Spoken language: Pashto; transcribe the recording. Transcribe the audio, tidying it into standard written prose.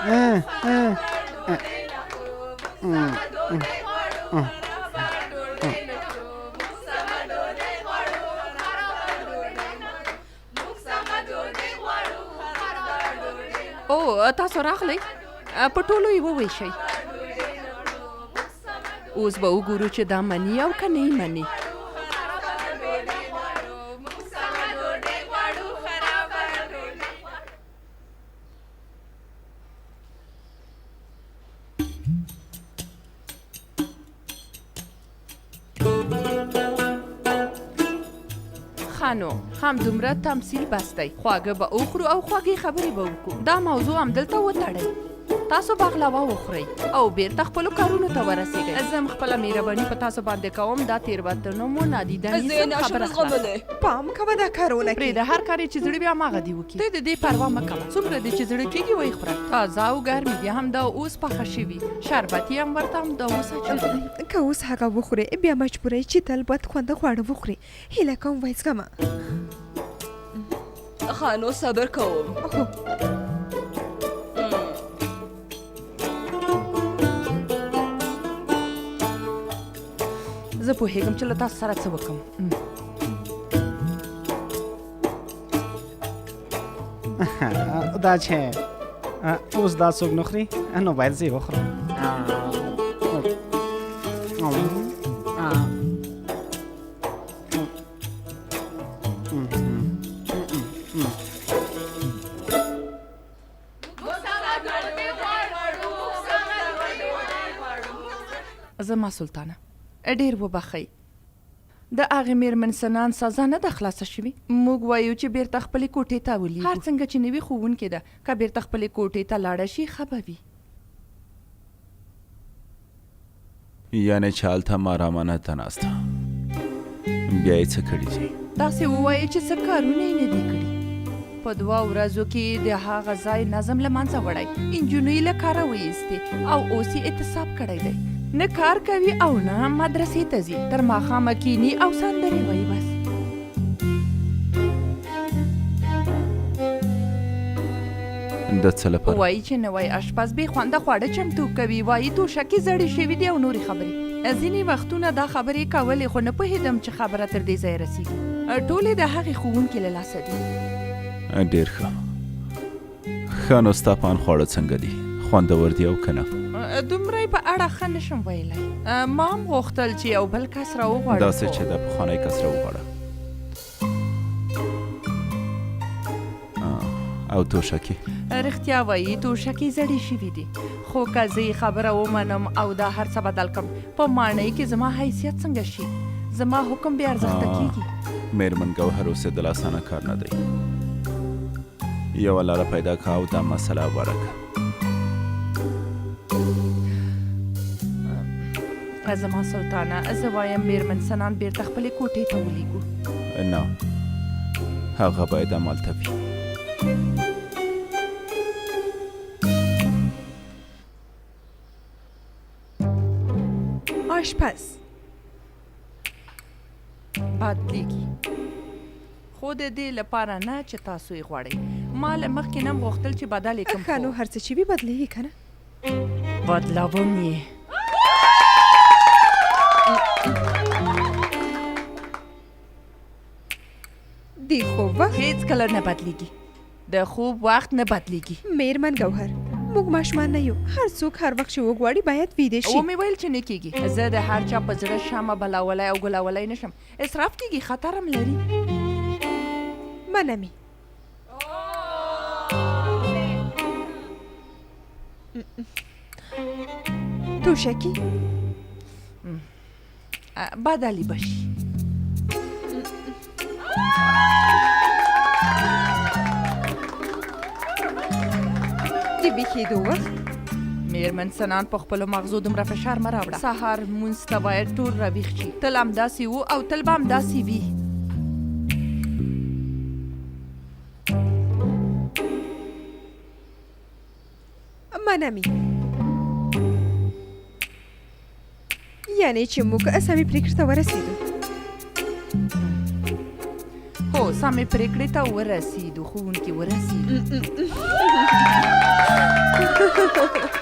او تاسو راغلی په ټولو یې وویشئ. اوس به وګورو چې دا مني او که نه یې مني. خانو هم دومره تمثیل بس دی. خواږه به وخورو او خوږې خبرې به وکړو. دا موضوع همدلته وتړئ. تاسو باغلاوه وخورئ او بیرته خپلو کارونو ته ورسېږئ. زه خپله مهرباني په تاسو باندې کوم. دا تېروتنو مو نادیده نیسم. خبره خلاصه. پام کوه دا کارونه پرېږده. هر کار چې زړه وي هماغه دې وکړي. ته د دې پروا مه کوه. څومره دې چې زړه کېږي ویې خوره. تازه او ګرمې دي. هم دا اوس پخه شوي. شربت یې هم ورته همدا اوس اچوي. که اوس هغه وخورې بیا مجبوره چې تل بد خونده خواړه وخورې. هیله کوم وایسکمه. خانو صبر کوم. زه پوهېږم چې له تاسو سره څه وکړم. دا چې اوس دا څوک نه خوري نو باید زه یې وخورم. زما سلطانه ډېر وبخئ. د هغې مېرمن سنان سزا نه ده خلاصه شوې. موږ وایو چې بیرته خپلې کوټې ته ولیږو. هر څنګه چې نوي ښوونکې ده که بیرته خپلې کوټې ته لاړه شي ښه به وي. یعنې چې هلته ما رامانته ناسته بیا یې څه کړي دي؟ داسې ووایئ چې څه کارونه یې نه دي کړي. په 2 ورځو کې د هغه ځای نظم له منځه وړی. انجونې له کاره وایستې او اوس یې اعتصاب کړی دی. نه کار کوي او نه مدرسې ته ځي. تر ماښامه کیني او سندرې وایي بس. د څه لپاره؟ وایي چې نوی اشپز بې خونده خواړه چمتو کوي. وایي توشکې زړې شوي دي او نورې خبرې. ځینې وختونه دا خبرې کولې خو نه پوهېدم چې خبره تر دې ځایه رسېږي. ټولې د هغې ښوونکې له لاسه دي. ډېر ښه. ښه نو ستا پان خواړه څنګه دي؟ خوندور دي او که نه؟ دومره په اړه ښه نشم ویلی. ما هم غوښتل چې یو بل کس راوغواړم. داسې چې د پخوانی کس راوغواړه. او توشکې؟ رښتیا وایي توشکې زړې شوي دي. خو که زه یې خبره ومنم او دا هر څه بدل کړم په ماڼۍ کې زما حیثیت څنګه شي؟ زما حکم بې ارزښته کېږي. مېرمن ګوهر اوسېدل اسانه کار نه دی. یوه لاره پیدا که او دا مسله هواره که. زما سلطانه زه وایم مېرمن سنان بیرته خپلې کوټې ته ولیږو. نه هغه باید همالته وي. آشپز بدلیږي. خو د دې لپاره نه چې تاسو یې غواړئ. ما له مخکې نه م غوښتل چې بدل یې کړم. ښه نو هر څه چې وي بدلېږي که نه؟ بدلوم یې. د خوب وخت هېڅکله نه بدلېږي. د خوب وخت نه بدلېږي. مېرمن ګوهر موږ ماشومان نه یو. هر څوک هر وخت چې وغواړي باید ویده شي. ومې ویل چې نه کېږي. زه د هر چا په زړه شمه بلولی او ګلولی نه شم. اسراف کېږي. خطر هم لري. منه مې. توشکې بدلی بشي. د ویښېدو وخت مېرمن سنان په خپلو مغزو دومره فشار مه راوړه. سهار لمونځ ته باید ټول راویښ شي. تل همداسې وو او تل به همداسې وي. منه مې. یعنې چې موږ سمې پرېکړې ته ورسېدو. هو سمې پرېکړې ته ورسېدو. ښوونکي ورسېدو. ښه